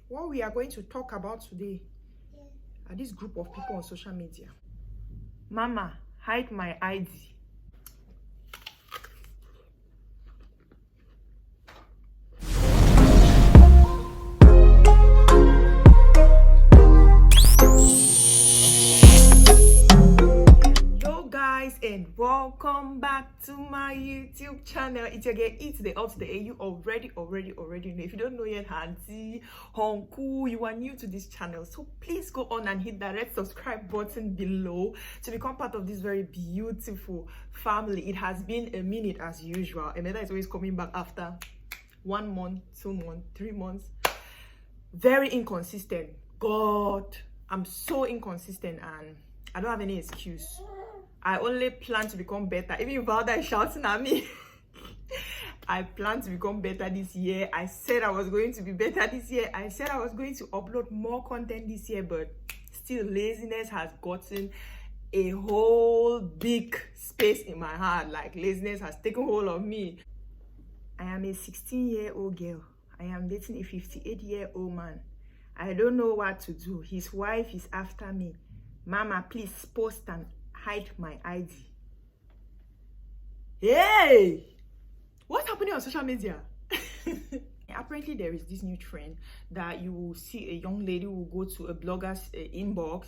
What we are going to talk about today are this group of people on social media. Mama, hide my ID. Hello guys, and welcome back to my YouTube channel. It's your girl, It's the Out There. You already know. If you don't know yet, Auntie, Honku, you are new to this channel, so please go on and hit that red subscribe button below to become part of this very beautiful family. It has been a minute as usual. Emeda is always coming back after 1 month, 2 months, 3 months. Very inconsistent. God, I'm so inconsistent and I don't have any excuse. I only plan to become better. Even Valda is shouting at me. I plan to become better this year. I said I was going to be better this year. I said I was going to upload more content this year, but still laziness has gotten a whole big space in my heart. Like laziness has taken hold of me. I am a 16-year-old girl. I am dating a 58-year-old man. I don't know what to do. His wife is after me. Mama, please post and hide my ID. Hey! What's happening on social media? Apparently, there is this new trend that you will see a young lady will go to a blogger's inbox,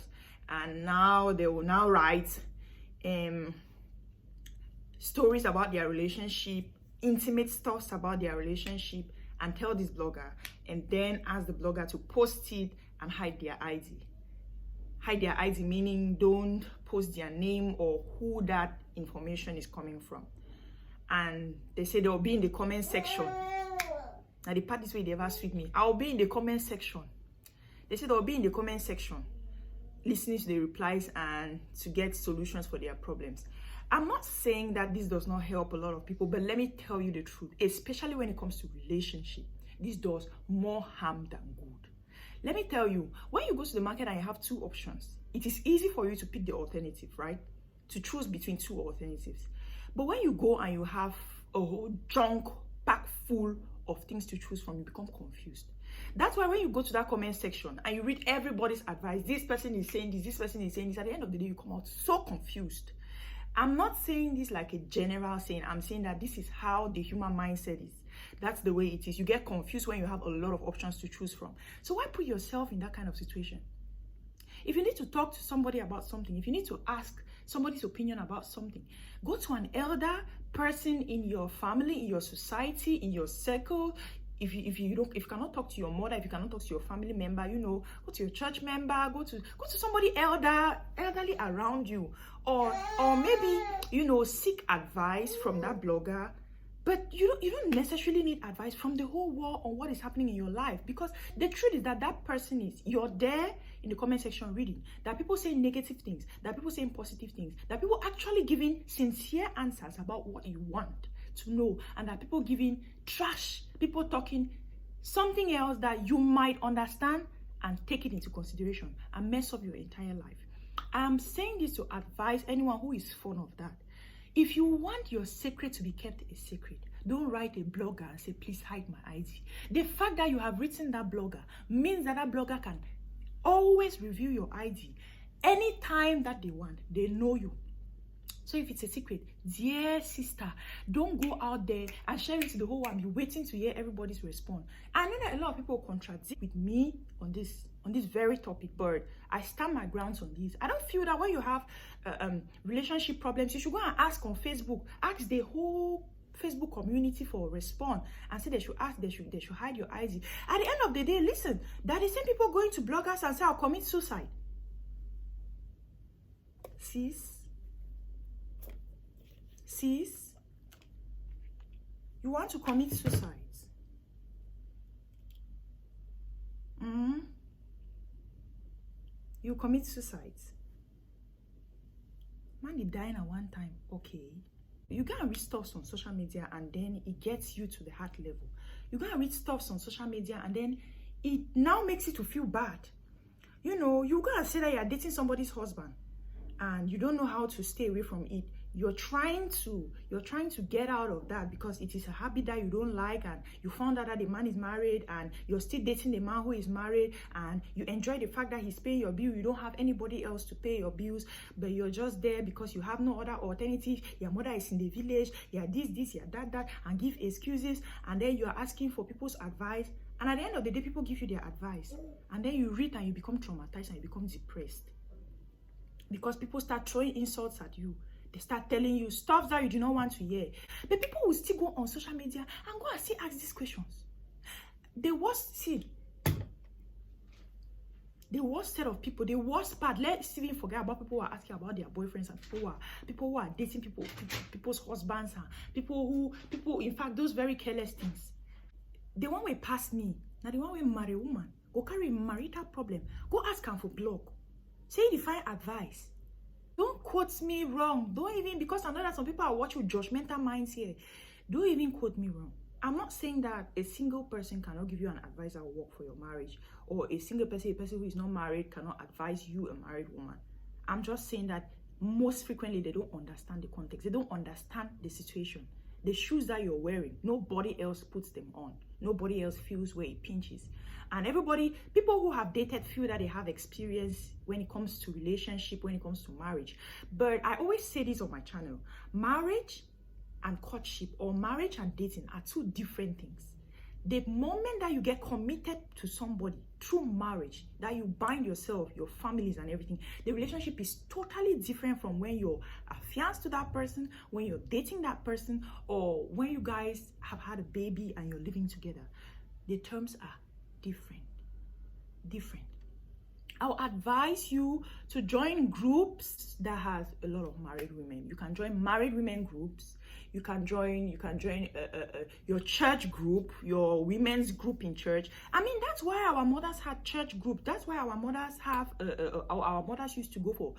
and now they will now write stories about their relationship, intimate stuff about their relationship, and tell this blogger, and then ask the blogger to post it and hide their ID. Hide their ID meaning don't post their name or who that information is coming from. And they say they'll be in the comment section. Now the part this way they ever sweet me. I'll be in the comment section. They say they'll be in the comment section, listening to the replies and to get solutions for their problems. I'm not saying that this does not help a lot of people, but let me tell you the truth, especially when it comes to relationship, this does more harm than good. Let me tell you, when you go to the market and you have two options, it is easy for you to pick the alternative, right? To choose between two alternatives. But when you go and you have a whole junk pack full of things to choose from, you become confused. That's why when you go to that comment section and you read everybody's advice, this person is saying this person is saying this, at the end of the day, you come out so confused. I'm not saying this like a general saying. I'm saying that this is how the human mindset is. That's the way it is. You get confused when you have a lot of options to choose from. So why put yourself in that kind of situation? If you need to talk to somebody about something, if you need to ask somebody's opinion about something, go to an elder person in your family, in your society, in your circle. If you cannot talk to your mother, if you cannot talk to your family member, go to your church member, go to somebody elderly around you, or maybe seek advice from that blogger. But you don't necessarily need advice from the whole world on what is happening in your life, because the truth is that person is, you're there in the comment section reading, that people saying negative things, that people saying positive things, that people actually giving sincere answers about what you want to know, and that people giving trash, people talking something else that you might understand and take it into consideration and mess up your entire life. I'm saying this to advise anyone who is fond of that. If you want your secret to be kept a secret, don't write a blogger and say, please hide my ID. The fact that you have written that blogger means that blogger can always review your ID anytime that they want. They know you. So if it's a secret, dear sister, don't go out there and share it to the whole world and be waiting to hear everybody's response. I know that a lot of people contradict with me on this very topic, but I stand my grounds on this. I don't feel that when you have relationship problems, you should go and ask on Facebook, ask the whole Facebook community for a response and say they should hide your ID. At the end of the day, listen, that the same people going to bloggers and say, I'll commit suicide. Sis, you want to commit suicide? You commit suicide. Man, you dying at one time, okay. You go and read stuff on social media and then it gets you to the heart level. You go and read stuff on social media and then it now makes you to feel bad. You go and say that you're dating somebody's husband and you don't know how to stay away from it. you're trying to get out of that because it is a habit that you don't like, and you found out that the man is married and you're still dating the man who is married, and you enjoy the fact that he's paying your bill. You don't have anybody else to pay your bills, but you're just there because you have no other alternative. Your mother is in the village, you're this, you're that, and give excuses, and then you're asking for people's advice, and at the end of the day, people give you their advice, and then you read and you become traumatized and you become depressed because people start throwing insults at you. They start telling you stuff that you do not want to hear. But people will still go on social media and go and still ask these questions. The worst set of people, the worst part, let's even forget about people who are asking about their boyfriends, and people who are dating people's husbands, and people, in fact, those very careless things. The one way pass me, now the one way marry a woman, go carry marital problem, go ask her for blog. Say the fine advice. Don't quote me wrong. Don't even, because I know that some people are watching with judgmental minds here. Don't even quote me wrong. I'm not saying that a single person cannot give you an advice that will work for your marriage, or a single person, a person who is not married, cannot advise you, a married woman. I'm just saying that most frequently they don't understand the context. They don't understand the situation. The shoes that you're wearing, nobody else puts them on. Nobody else feels where it pinches. And people who have dated feel that they have experience when it comes to relationship, when it comes to marriage. But I always say this on my channel. Marriage and courtship, or marriage and dating, are two different things. The moment that you get committed to somebody through marriage, that you bind yourself, your families and everything, the relationship is totally different from when you're affianced to that person, when you're dating that person, or when you guys have had a baby and you're living together. The terms are different. I'll advise you to join groups that has a lot of married women. You can join married women groups. You can join your church group, your women's group in church. I mean, that's why our mothers had church group. That's why our mothers our mothers used to go for,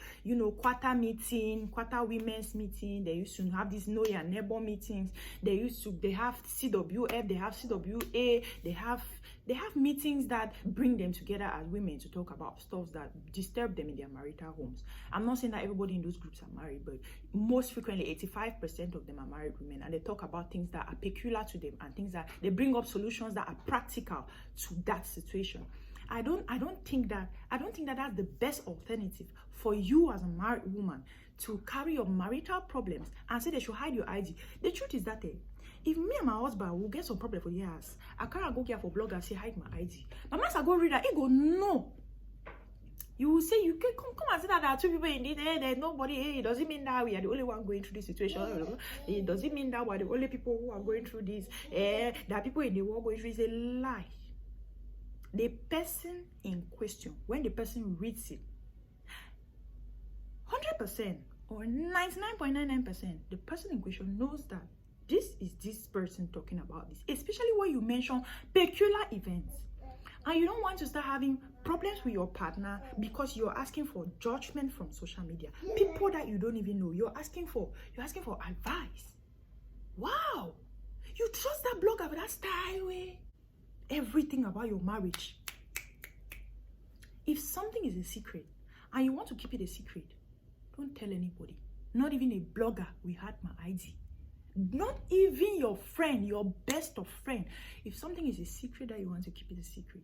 quarter meeting, quarter women's meeting. They used to have these know your neighbor meetings. They have CWF, they have CWA, they have meetings that bring them together as women to talk about stuff that disturb them in their marital homes. I'm not saying that everybody in those groups are married, but most frequently 85% of them are married women, and they talk about things that are peculiar to them and things that they bring up solutions that are practical to that situation. I don't think that that's the best alternative for you as a married woman to carry your marital problems and say they should hide your ID. The truth is that if me and my husband will get some problem for years, I can't go care for blog and say hide my ID. My master go read that, he go no. You will say you can come and say that there are two people in it. There's nobody. It doesn't mean that we are the only one going through this situation. It doesn't mean that we're the only people who are going through this. There are people in the world going through. It's a lie. The person in question, when the person reads it, 100% or 99.99%, the person in question knows that this is this person talking about this, especially when you mention peculiar events. And you don't want to start having problems with your partner because you're asking for judgment from social media. People that you don't even know, you're asking for advice. Wow! You trust that blogger with that style way? Everything about your marriage. If something is a secret and you want to keep it a secret, don't tell anybody. Not even a blogger will hide my ID. Not even your friend, your best of friend. If something is a secret that you want to keep it a secret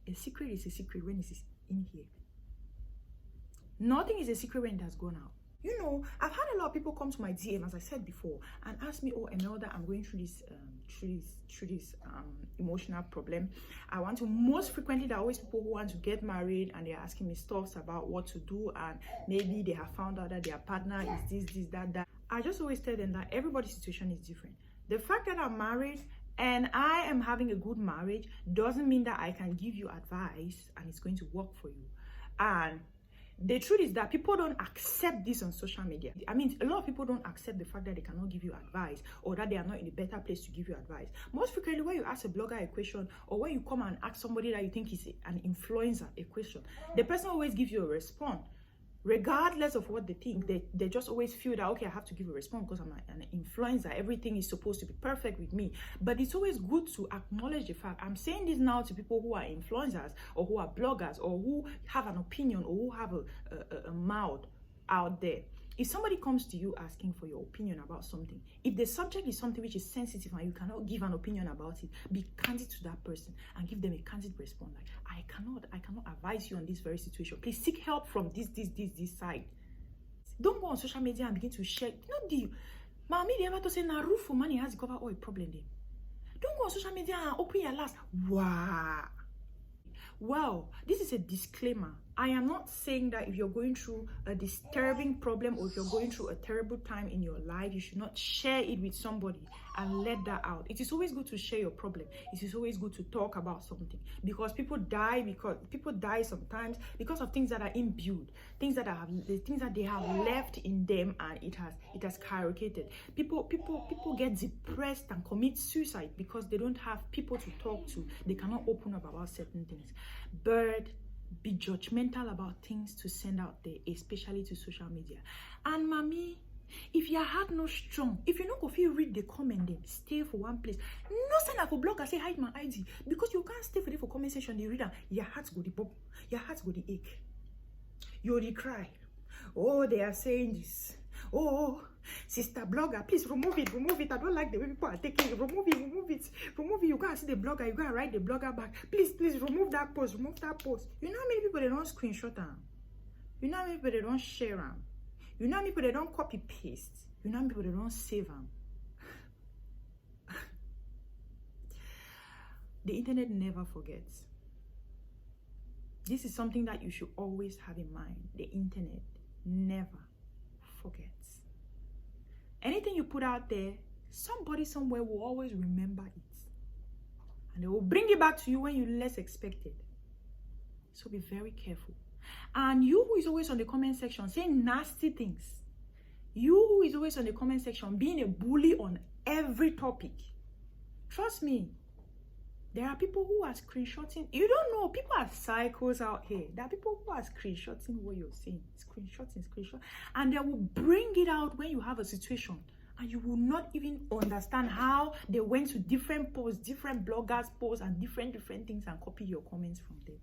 is a secret when it's in here. Nothing is a secret when it has gone out. I've had a lot of people come to my DM, as I said before, and ask me, Imelda, I'm going through this emotional problem. Most frequently, there are always people who want to get married and they're asking me stuff about what to do, and maybe they have found out that their partner is this, that. I just always tell them that everybody's situation is different. The fact that I'm married and I am having a good marriage doesn't mean that I can give you advice and it's going to work for you. And the truth is that people don't accept this on social media. I mean, a lot of people don't accept the fact that they cannot give you advice, or that they are not in a better place to give you advice. Most frequently, when you ask a blogger a question, or when you come and ask somebody that you think is an influencer a question, the person always gives you a response. Regardless of what they think, they just always feel that, okay, I have to give a response because I'm an influencer. Everything is supposed to be perfect with me. But it's always good to acknowledge the fact. I'm saying this now to people who are influencers, or who are bloggers, or who have an opinion, or who have a mouth out there. If somebody comes to you asking for your opinion about something, if the subject is something which is sensitive and you cannot give an opinion about it, be candid to that person and give them a candid response. Like, I cannot advise you on this very situation. Please seek help from this side. Don't go on social media and begin to share. Not the Mami, they ever to say na roof for money has to cover all a problem there. Don't go on social media and open your last. Wow. Well, this is a disclaimer. I am not saying that if you're going through a disturbing problem or if you're going through a terrible time in your life, you should not share it with somebody and let that out. It is always good to share your problem. It is always good to talk about something, because people die sometimes because of things that are imbued, things that they have left in them, and it has skyrocketed. People get depressed and commit suicide because they don't have people to talk to. They cannot open up about certain things. But be judgmental about things to send out there, especially to social media. And Mami, if your heart not strong, if you not go feel read the comment, then stay for one place. No send a blog and say hide my ID, because you can't stay for comment section. The reader, your heart's go the bubble, your heart's go the ache, you the cry. Oh, they are saying this. Oh, sister blogger, please remove it. I don't like the way people are taking it. Remove it. You gotta see the blogger, you gotta write the blogger back. Please remove that post. You know how many people they don't screenshot them? You know how many people they don't share them? You know how many people they don't copy paste? You know how many people they don't save them? The internet never forgets. This is something that you should always have in mind. The internet never forgets. Anything you put out there, somebody somewhere will always remember it, and they will bring it back to you when you less expect it. So be very careful. And you who is always on the comment section saying nasty things, you who is always on the comment section being a bully on every topic, trust me, there are people who are screenshotting. You don't know, people are psychos out here. There are people who are screenshotting what you're saying. Screenshot. And they will bring it out when you have a situation. And you will not even understand how they went to different posts, different bloggers' posts, and different things and copy your comments from them.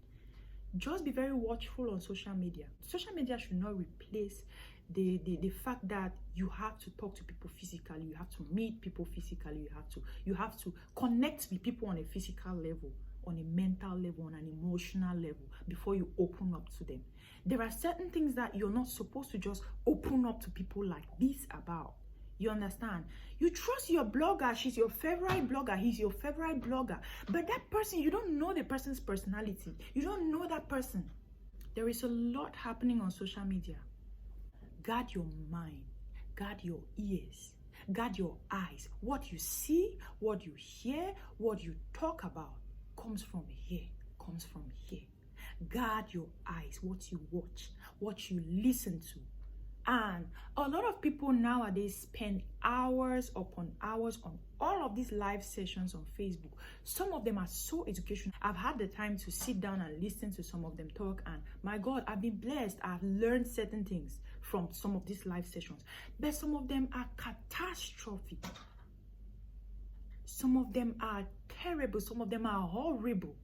Just be very watchful on social media. Social media should not replace the fact that you have to talk to people physically, you have to meet people physically, you have to connect with people on a physical level, on a mental level, on an emotional level before you open up to them. There are certain things that you're not supposed to just open up to people like this about. You understand? You trust your blogger, she's your favorite blogger, he's your favorite blogger, but that person, you don't know the person's personality, you don't know that person. There is a lot happening on social media. Guard your mind, guard your ears, guard your eyes. What you see, what you hear, what you talk about comes from here. Guard your eyes, what you watch, what you listen to. And a lot of people nowadays spend hours upon hours on all of these live sessions on Facebook. Some of them are so educational. I've had the time to sit down and listen to some of them talk, and my God, I've been blessed. I've learned certain things from some of these live sessions. But some of them are catastrophic. Some of them are terrible. Some of them are horrible.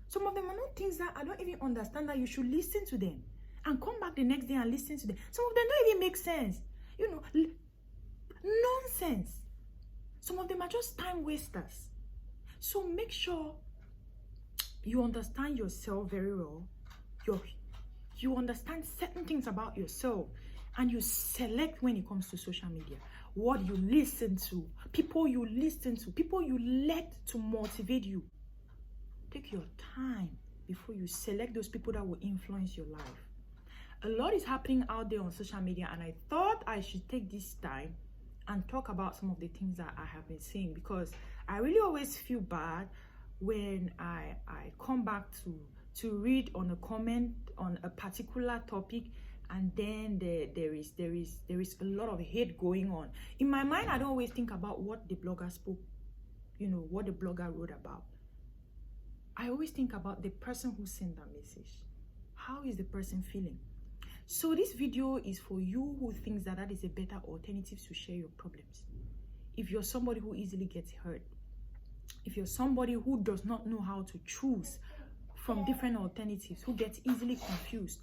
Some of them are not things that I don't even understand that you should listen to them and come back the next day and listen to them. Some of them don't even make sense. You know, nonsense. Some of them are just time wasters. So make sure you understand yourself very well. You understand certain things about yourself, and you select when it comes to social media. What you listen to, people you listen to, people you let to motivate you. Take your time before you select those people that will influence your life. A lot is happening out there on social media, and I thought I should take this time and talk about some of the things that I have been seeing, because I really always feel bad when I come back to read on a comment on a particular topic, and then there is a lot of hate going on. In my mind, I don't always think about what the blogger spoke, what the blogger wrote about. I always think about the person who sent that message. How is the person feeling? So this video is for you who thinks that is a better alternative to share your problems. If you're somebody who easily gets hurt, if you're somebody who does not know how to choose from different alternatives, who gets easily confused,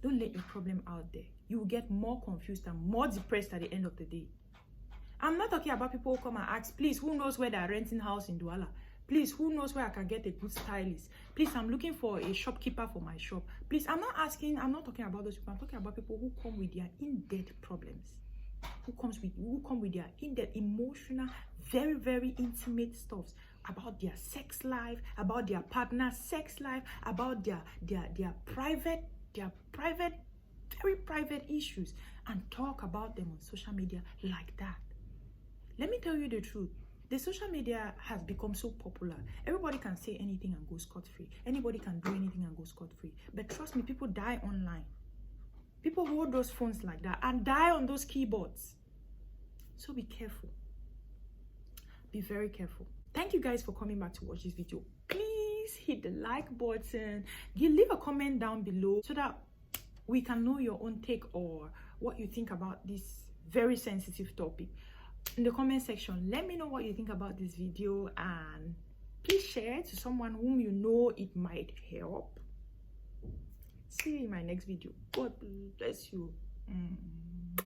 don't let your problem out there. you will get more confused and more depressed at the end of the day. I'm not talking about people who come and ask, please, who knows where they're renting house in Douala? Please, who knows where I can get a good stylist? Please, I'm looking for a shopkeeper for my shop. Please, I'm not talking about those people. I'm talking about people who come with their in-depth problems. Who come with their in-depth, emotional, very, very intimate stuff about their sex life, about their partner's sex life, about their private, very private issues, and talk about them on social media like that. Let me tell you the truth. The social media has become so popular. Everybody can say anything and go scot-free. Anybody can do anything and go scot-free. But trust me, people die online. People hold those phones like that and die on those keyboards. So be careful. Be very careful. Thank you guys for coming back to watch this video. Please hit the like button. Leave a comment down below so that we can know your own take or what you think about this very sensitive topic. In the comment section, let me know what you think about this video, and please share it to someone whom you know it might help. See you in my next video. God bless you.